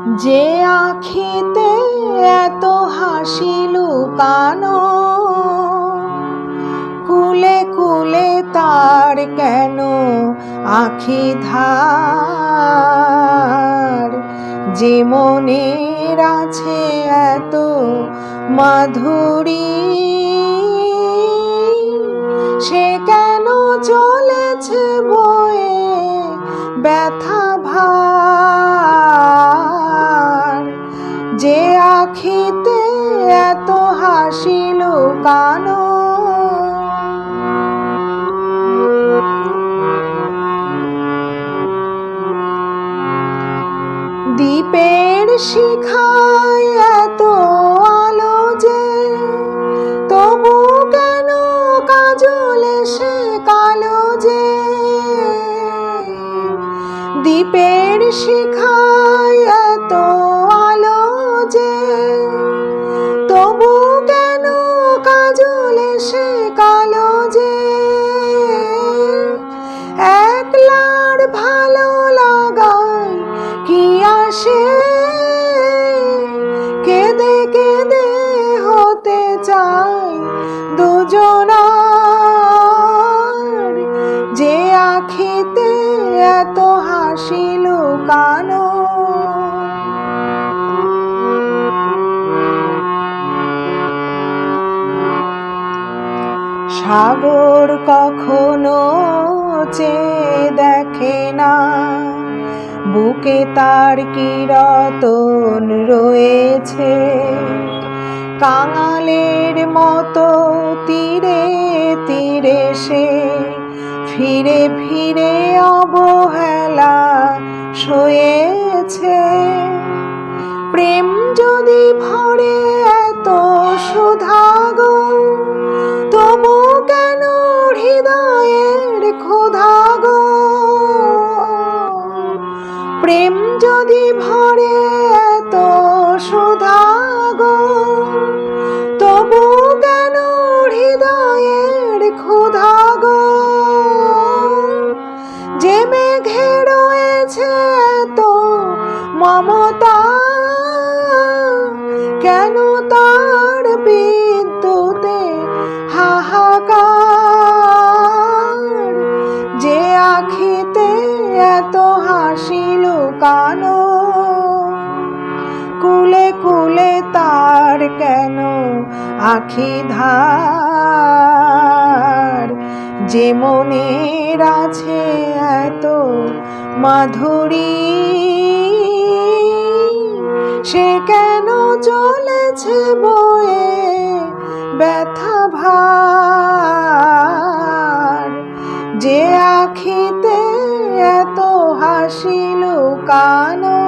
যে আখিতে এত হাসি লুকানো, কুলে কুলে তার কেন আখি ধার। যে মনের আছে এত মাধুরী, সে কেন চলেছে বয়ে ব্যথা ভার। যে আখিতে এত হাসি লুকানো, দ্বীপের শিখায় এত আলো যে, তবু কেন কাজলে সে কালো যে। দ্বীপের শিখায় এত আলো যে, তবু কেন কাজলে সে কালো যে। একলার ভালো লাগায় কি আসে, কেঁদে কেঁদে হতে চাই দুজনার। যে আখিতে এত হাসি লুকানো, সাগর কখনো চেয়ে দেখে না, বুকে তার কি রতন রয়েছে। কাঙালের মতো তীরে তীরে সে ফিরে ফিরে অবহেলা সয়েছে। প্রেম যদি ভরে এত সুধা গো, তবু কেন হৃদয়ের ক্ষুধা গো। প্রেম যদি ভরে এত সুধা গো, তবু কেন হৃদয়ের ক্ষুধা গো। যে মেঘে রয়েছে এত মমতা, কেন তার বিদ্যুতে হাহাকার। যে আখিতে এত হাসি লুকানো, কুলে কুলে তার কেন আখি ধার। যে মনের আছে এত মাধুরী, সে কেন চলেছে বয়ে ব্যথা ভার। যে আখিতে এত হাসি লুকানো।